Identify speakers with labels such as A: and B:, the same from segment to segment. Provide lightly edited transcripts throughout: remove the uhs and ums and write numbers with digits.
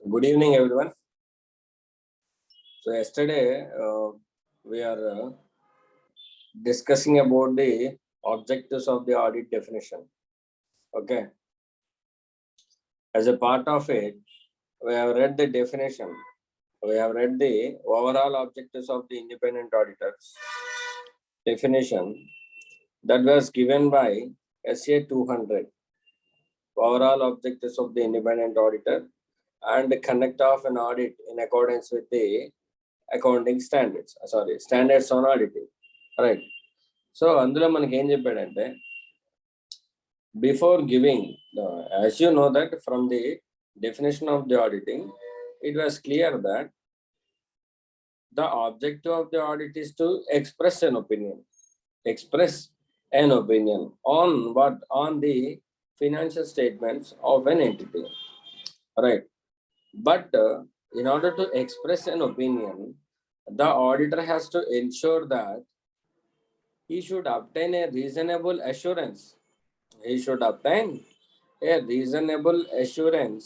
A: Good evening, everyone. So yesterday we are discussing about the objectives of the audit definition. Okay. As a part of it, we have read the definition. We have read the overall objectives of the independent auditors definition that was given by SA 200. Overall objectives of the independent auditor and the conduct of an audit in accordance with the accounting standards. Standards on auditing. Right. So అందులో మనకి ఏం చెప్పాడంటే before giving as you know that from the definition of the auditing, it was clear that the objective of the audit is to express an opinion on what, on the financial statements of an entity, right? But in order to express an opinion, the auditor has to ensure that he should obtain a reasonable assurance. He should obtain a reasonable assurance.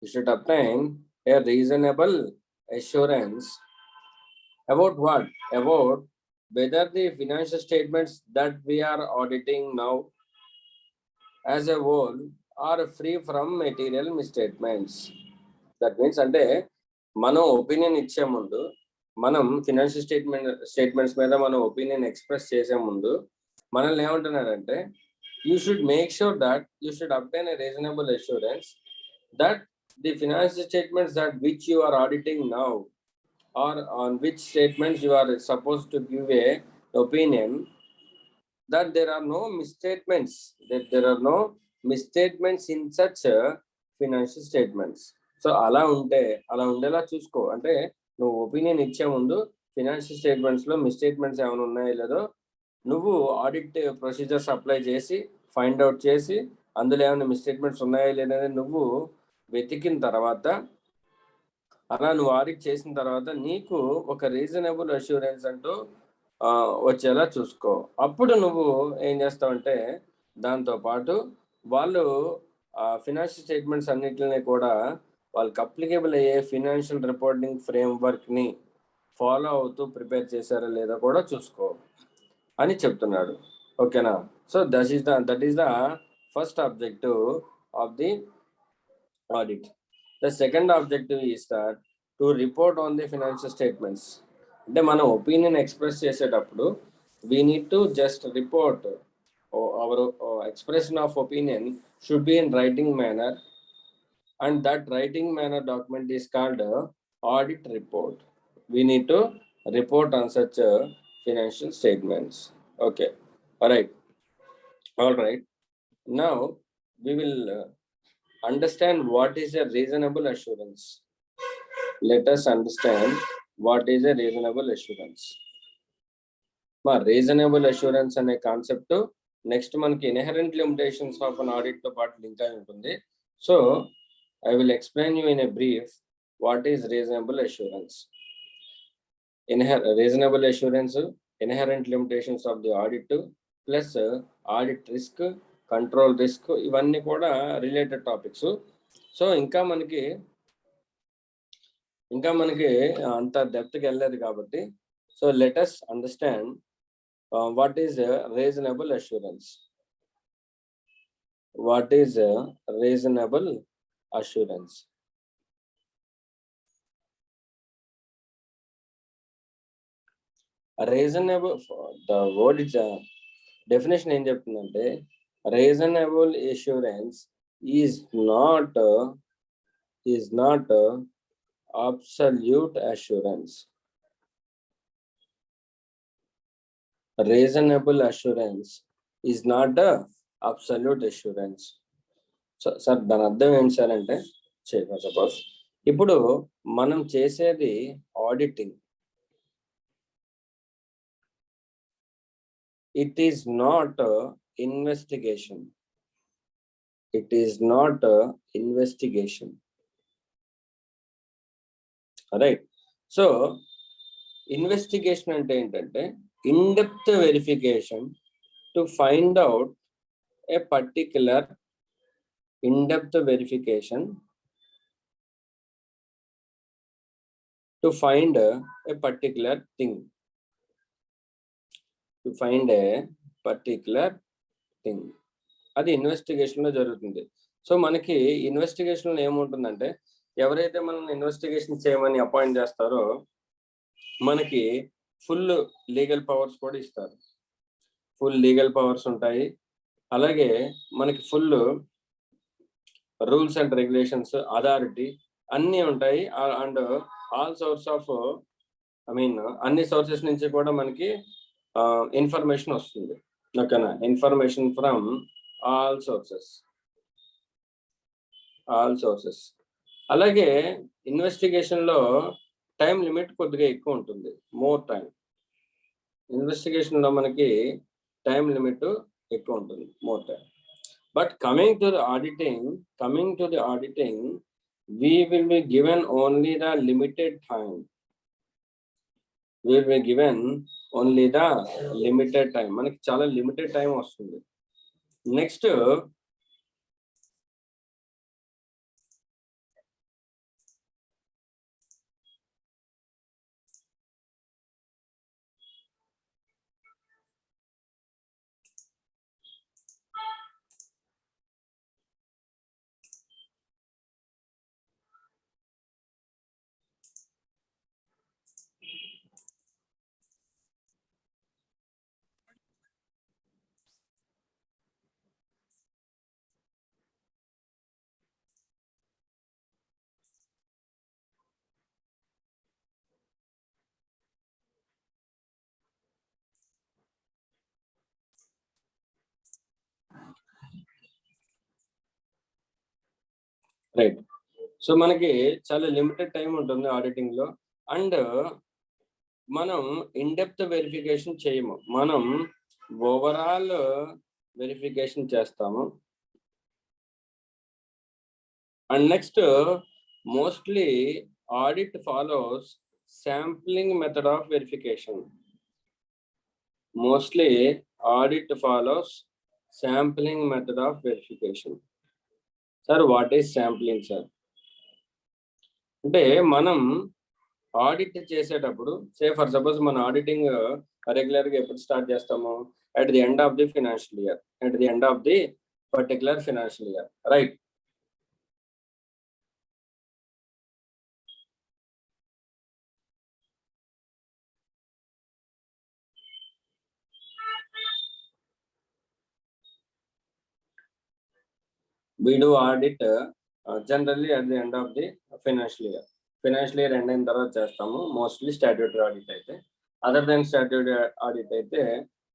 A: He should obtain a reasonable assurance about what? About whether the financial statements that we are auditing now as a whole are free from material misstatements. That means అంటే మనం opinion ఇచ్చే ముందు, మనం financial statements మీద మనం opinion express చేసే ముందు మనల్ని ఏమంటున్నారంటే you should make sure that you should obtain a reasonable assurance that the financial statements that which you are auditing now or on which statements you are supposed to give a opinion, that there are no misstatements, in such financial statements. So అలా ఉండేలా చూసుకో. అంటే నువ్వు opinion ఇచ్చే ముందు financial statements లో మిస్టేట్మెంట్స్ ఏమైనా ఉన్నాయో లేదో నువ్వు ఆడిట్ ప్రొసీజర్స్ అప్లై చేసి ఫైండ్ అవుట్ చేసి అందులో ఏమైనా మిస్టేట్మెంట్స్ ఉన్నాయో లేదని నువ్వు వెతికిన తర్వాత, అలా నువ్వు ఆడిట్ చేసిన తర్వాత నీకు ఒక రీజనబుల్ అష్యూరెన్స్ అంటూ వచ్చేలా చూసుకో. అప్పుడు నువ్వు ఏం చేస్తావంటే దాంతోపాటు వాళ్ళు ఫినాన్షియల్ స్టేట్మెంట్స్ అన్నిటిని కూడా వాళ్ళకి అప్లికేబుల్ అయ్యే ఫినాన్షియల్ రిపోర్టింగ్ ఫ్రేమ్వర్క్ని ఫాలో అవుతూ ప్రిపేర్ చేశారా లేదా కూడా చూసుకో అని చెప్తున్నాడు. ఓకేనా? So that is the first objective of the audit. The second objective is that to report on the financial statements. అంటే మనం ఒపీనియన్ ఎక్స్ప్రెస్ చేసేటప్పుడు we need to just report our expression of opinion should be in writing manner, and that writing manner document is called audit report. We need to report on such financial statements. Okay, all right. Now we will understand what is a reasonable assurance. Let us understand what is a reasonable assurance. Ma reasonable assurance ane concept next manki inherent limitations of an audit to part link ayi untundi. So I will explain you in a brief what is reasonable assurance. Reasonable assurance, inherent limitations of the audit plus audit risk, control risk, ఇవన్నీ కూడా related topics. So ఇంకా మనకి అంత డెప్త్కి వెళ్ళలేదు కాబట్టి, so let us understand what is reasonable assurance. What is reasonable assurance? Reasonable, the word is definition ఏం చెప్తుందంటే reasonable assurance is not absolute assurance. Reasonable assurance is not a absolute assurance. So sir, దాని అర్థం ఏంటి sir అంటే, suppose ఇప్పుడు మనం చేసేది auditing, it is not investigation. It is not investigation. Right? So investigation ante entante in-depth verification to find out a particular in-depth verification to find a particular thing. To find a particular thing. అది investigation లో జరుగుతుంది. So మనకి investigation లో ఏముంటుందంటే, ఎవరైతే మనం investigation చేయమని appoint చేస్తారో మనకి ఫుల్ లీగల్ పవర్స్ కూడా ఇస్తారు. ఫుల్ లీగల్ పవర్స్ ఉంటాయి. అలాగే మనకి full rules and regulations, authority అన్నీ ఉంటాయి. అండ్ ఆల్ సోర్స్ ఆఫ్ అన్ని సోర్సెస్ నుంచి కూడా మనకి ఇన్ఫర్మేషన్ వస్తుంది. ఓకేనా? Information from all sources. అలాగే ఇన్వెస్టిగేషన్ లో టైం లిమిట్ కొద్దిగా ఎక్కువ ఉంటుంది. More time. ఇన్వెస్టిగేషన్ లో మనకి టైం లిమిట్ ఎక్కువ ఉంటుంది, more time. But coming to the auditing, we will be given only the limited time. మనకి చాలా లిమిటెడ్ టైం వస్తుంది. Next right. సో మనకి చాలా లిమిటెడ్ టైం ఉంటుంది ఆడిటింగ్ లో. అండ్ మనం ఇన్డెప్త్ వెరిఫికేషన్ చేయము, మనం ఓవరాల్ వెరిఫికేషన్ చేస్తాము. And next mostly audit follows sampling method of verification. Sir what is sampling sir? అంటే మనం ఆడిట్ చేసేటప్పుడు, సే ఫర్ సపోజ్ మన ఆడిటింగ్ రెగ్యులర్ గా ఎప్పుడు స్టార్ట్ చేస్తాము? At the end of the financial year, at the end of the particular financial year, right? We do audit generally at the end of the financial year. Financial year end అయిన తర్వాత చేస్తాము mostly statutory audit అయితే. Other then statutory audit అయితే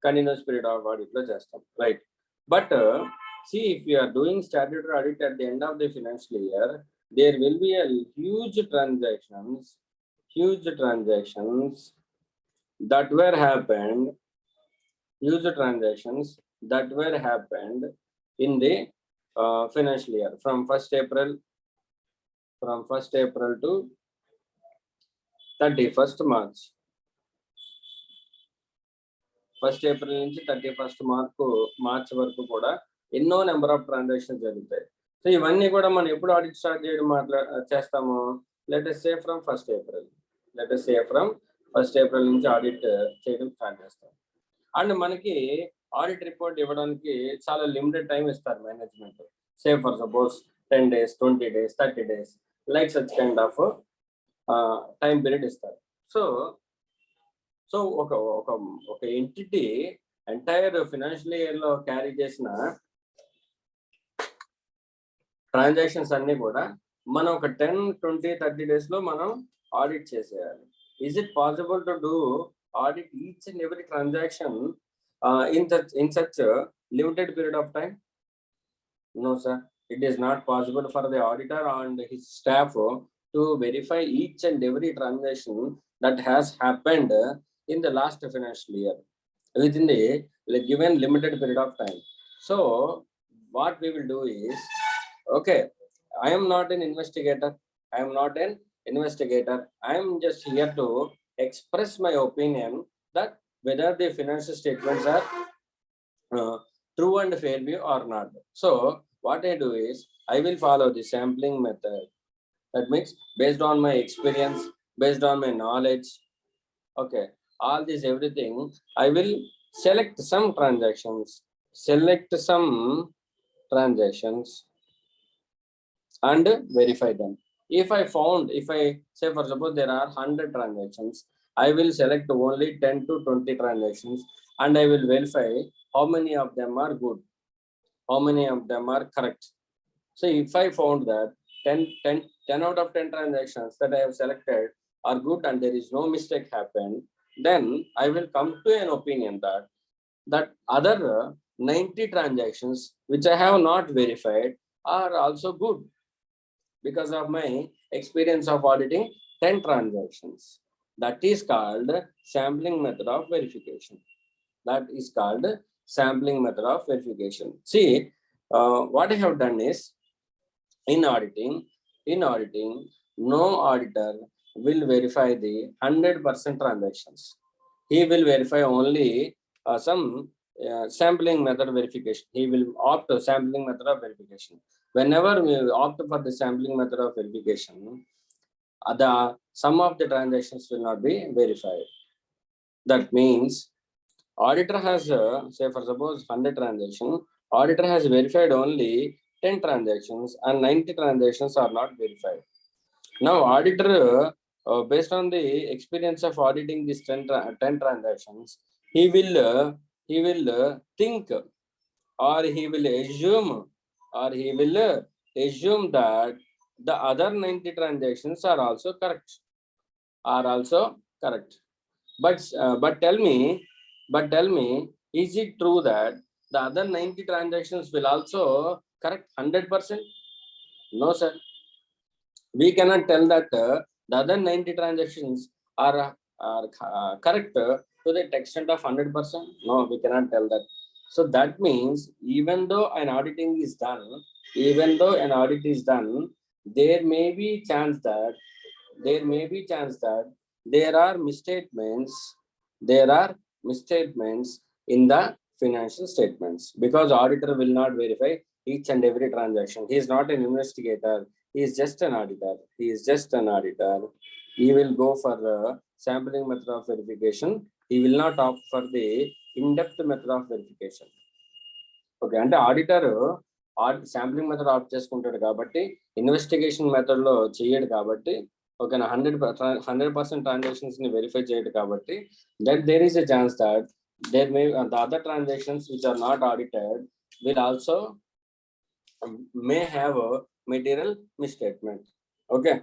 A: continuous period of audit లో చేస్తాం, right? But see, if you are doing statutory audit at the end of the financial year, there will be a huge transactions that were happened in the financial year from 1st April to 31st March. 1st April నుంచి 31st March వరకు కూడా ఎన్నో number of transactions జరుగుతాయి. So ఇవన్నీ కూడా మనం ఎప్పుడు audit start చేయడం చేస్తాము? Let us say from 1st April నుంచి ఆడిట్ చేయడం స్టార్ట్ చేస్తాం. అండ్ మనకి ఆడిట్ రిపోర్ట్ ఇవ్వడానికి చాలా లిమిటెడ్ టైం ఇస్తారు management. Say for suppose 10 days, 20 days, 30 days, like such kind of time period ఇస్తారు. సో ఒక ఎంటిటీ ఎంటైర్ ఫినాన్షియల్ ఇయర్ లో క్యారీ చేసిన ట్రాన్సాక్షన్స్ అన్ని కూడా మనం ఒక 10, 20, 30 days లో మనం ఆడిట్ చేసేయాలి. Is it possible to do audit each and every transaction in such a limited period of time? No sir, it is not possible for the auditor and his staff to verify each and every transaction that has happened in the last financial year within the given limited period of time. So what we will do is, okay, I am not an investigator, I am just here to express my opinion that whether the financial statements are true and fair view or not. So what I do is I will follow the sampling method. That means based on my experience, based on my knowledge, okay, all this everything, I will select some transactions, and verify them. If I say for suppose there are 100 transactions, I will select only 10 to 20 transactions and I will verify how many of them are good, how many of them are correct. So if I found that 10 out of 10 transactions that I have selected are good and there is no mistake happened, then I will come to an opinion that other 90 transactions which I have not verified are also good because of my experience of auditing 10 transactions. That is called sampling method of verification. That is called sampling method of verification. See, what I have done is in auditing, no auditor will verify the 100% transactions. He will verify only some sampling method verification. He will opt a sampling method of verification. Whenever we opt for the sampling method of verification, some of the transactions will not be verified. That means auditor has, say for suppose 100 transactions, auditor has verified only 10 transactions and 90 transactions are not verified. Now auditor, based on the experience of auditing these 10 transactions, he will think or he will assume that the other 90 transactions are also correct. But tell me, is it true that the other 90 transactions will also correct 100%? No, sir. We cannot tell that the other 90 transactions are correct to the extent of 100%. No, we cannot tell that. So that means even though an auditing is done, there may be chance that there are misstatements in the financial statements because auditor will not verify each and every transaction. He is not an investigator. He is just an auditor. He will go for the sampling method of verification. He will not opt for the in-depth method of verification. Okay, and the auditor sampling method opt చేసుకుంటాడు కాబట్టి investigation method లో చేయడు కాబట్టి okay 100% transactions ని verify చేయడు కాబట్టి that there is a chance that there may the other transactions which are not audited will also may have a material misstatement. Okay.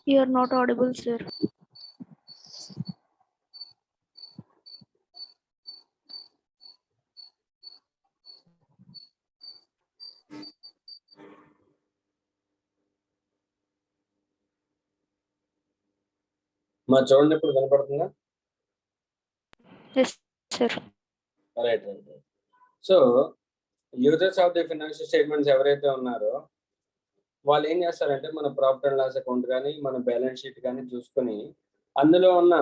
B: You are not audible, sir.
A: మా చూడండి ఇప్పుడు వినపడుతుందా?
B: Yes, sir.
A: Right. So users of the financial statements ఎవరైతే ఉన్నారో వాళ్ళు ఏం చేస్తారంటే మన ప్రాఫిట్ అండ్ లాస్ అకౌంట్ కానీ మన బ్యాలెన్స్ షీట్ కానీ చూసుకొని అందులో ఉన్న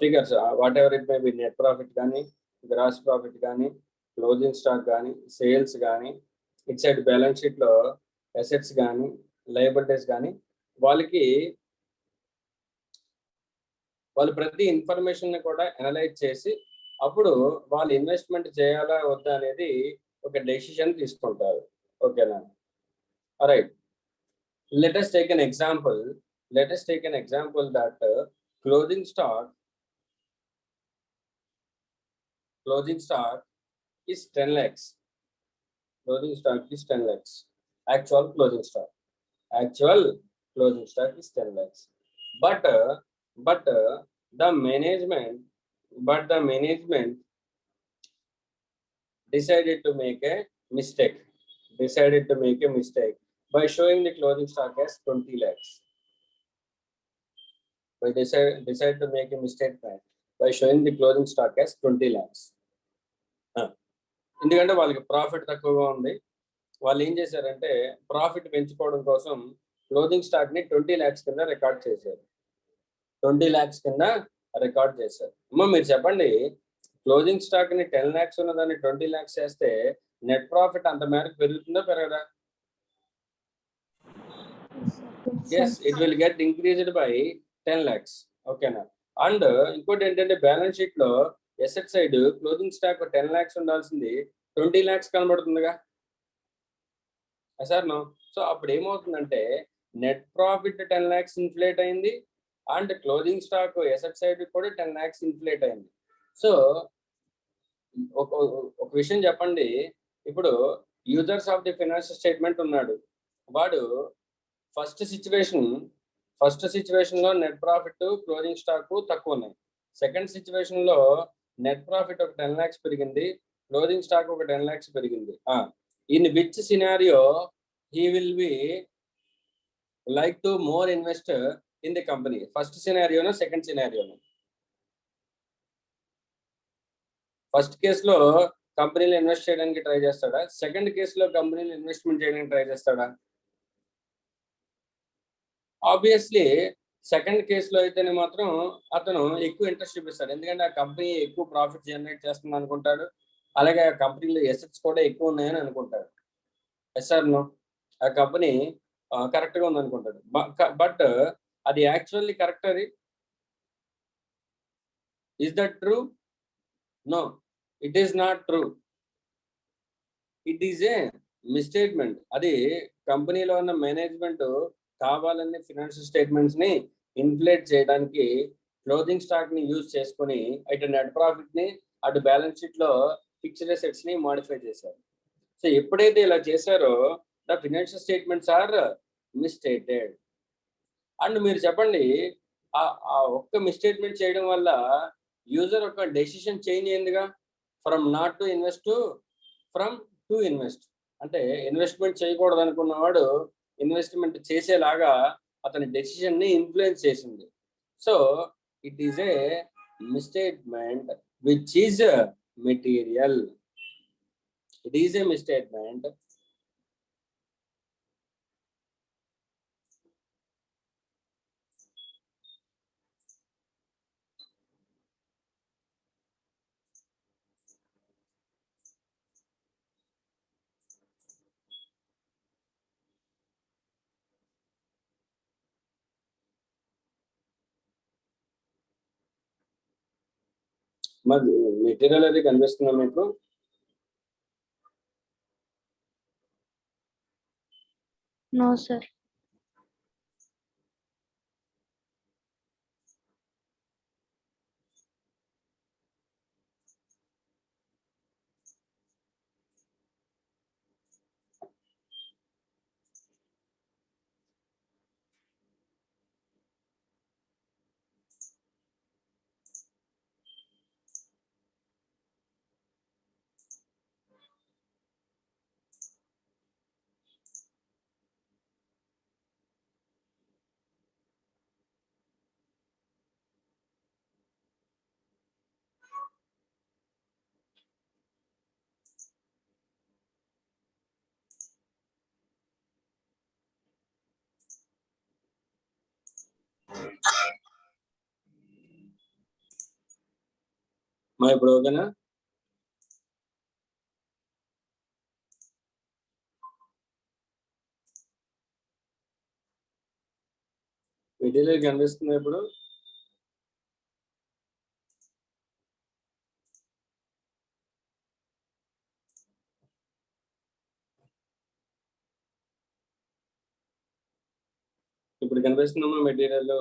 A: figures what ever it may be, net profit కానీ, గ్రాస్ ప్రాఫిట్ కానీ, క్లోజింగ్ స్టాక్ కానీ, సేల్స్ కానీ, ఇట్ సైడ్ బ్యాలెన్స్ షీట్లో అసెట్స్ కానీ, లయబిలిటీస్ కానీ, వాళ్ళు ప్రతి ఇన్ఫర్మేషన్ కూడా అనలైజ్ చేసి అప్పుడు వాళ్ళు ఇన్వెస్ట్మెంట్ చేయాలా వద్దా అనేది ఒక డెసిషన్ తీసుకుంటారు. ఓకేనా? Right. Let us take an example that clothing stock is 10 lakhs. Clothing stock is 10 lakhs. Actual clothing stock is 10 lakhs. But the management decided to make a mistake by showing the clothing stock as 20 lakhs. By decide to make a mistake by showing the clothing stock as 20 lakhs. ఎందుకంటే వాళ్ళకి profit తక్కువగా ఉంది. వాళ్ళు ఏం చేశారంటే profit పెంచుకోవడం కోసం closing stock ని 20 lakhs కింద రికార్డ్ చేశారు. 20 lakhs కింద రికార్డ్ చేశారు. అమ్మ మీరు చెప్పండి, క్లోజింగ్ స్టాక్ ని 10 lakhs ఉన్నదాన్ని 20 lakhs చేస్తే నెట్ ప్రాఫిట్ అంత మేరకు పెరుగుతుందా పెరగదా? Yes, it will get increased by 10 lakhs. ఓకేనా? అండ్ ఇంకోటి ఏంటంటే బ్యాలెన్స్ షీట్ లో asset side closing stock 10 lakhs ఉండాల్సింది 20 lakhs కనబడుతుందిగా సార్. నో. సో అప్పుడు ఏమవుతుందంటే నెట్ ప్రాఫిట్ 10 lakhs ఇన్ఫ్లేట్ అయింది and closing stock asset side కూడా 10 lakhs ఇన్ఫ్లేట్ అయింది. సో ఒక విషయం చెప్పండి, ఇప్పుడు users of the financial statement ఉన్నాడు, వాడు ఫస్ట్ సిచ్యువేషన్ లో నెట్ ప్రాఫిట్ క్లోజింగ్ స్టాక్ తక్కువ ఉన్నాయి. సెకండ్ సిచ్యువేషన్ లో నెట్ ప్రాఫిట్ ఒక 10 lakhs పెరిగింది, క్లోజింగ్ స్టాక్ ఒక 10 lakhs పెరిగింది. In which scenario he will be like to more invest in the company? First సినారియోనా సెకండ్ సినారియోనా? ఫస్ట్ కేసులో కంపెనీలో ఇన్వెస్ట్ చేయడానికి ట్రై చేస్తాడా? సెకండ్ కేసులో కంపెనీలో ఇన్వెస్ట్మెంట్ చేయడానికి ట్రై చేస్తాడా? ఆబ్వియస్లీ సెకండ్ కేసులో అయితేనే మాత్రం అతను ఎక్కువ ఇంట్రెస్ట్ చూపిస్తాడు, ఎందుకంటే ఆ కంపెనీ ఎక్కువ ప్రాఫిట్ జనరేట్ చేస్తుంది అనుకుంటాడు, అలాగే ఆ కంపెనీలో ఎసెట్స్ కూడా ఎక్కువ ఉన్నాయని అనుకుంటాడు. ఎస్ఆర్నో? ఆ కంపెనీ కరెక్ట్గా ఉంది అనుకుంటాడు. బట్ అది యాక్చువల్లీ కరెక్ట్? అది is that true? No, it is not true. It is a misstatement. అది కంపెనీలో ఉన్న మేనేజ్మెంట్ కావాలని ఫైనాన్షియల్ స్టేట్మెంట్స్ ని ఇన్ఫ్లేట్ చేయడానికి క్లోజింగ్ స్టాక్ ని యూజ్ చేసుకొని ఇటు నెట్ ప్రాఫిట్ ని అటు బ్యాలెన్స్ షీట్ లో ఫిక్స్డ్ అసెట్స్ ని మాడిఫై చేశారు. సో ఎప్పుడైతే ఇలా చేశారో the financial statements are misstated. And మీరు చెప్పండి, ఆ ఒక్క మిస్టేట్మెంట్ చేయడం వల్ల యూజర్ ఒక డెసిషన్ చేంజ్ అయిందిగా, from not to invest to from to invest. అంటే ఇన్వెస్ట్మెంట్ చేయకూడదు అనుకున్నవాడు ఇన్వెస్ట్మెంట్ చేసేలాగా అతని డెసిషన్ ని ఇన్ఫ్లుయెన్స్ చేసింది. So it is a misstatement which is material. It is a misstatement మరి మెటీరియల్ అది కనిపిస్తుందా మీకు?
B: No, sir.
A: మా ఇప్పుడు ఓకేనా? మెటీరియల్ కనిపిస్తుంది ఇప్పుడు. ఇప్పుడు కనిపిస్తుందమ్మా మెటీరియల్.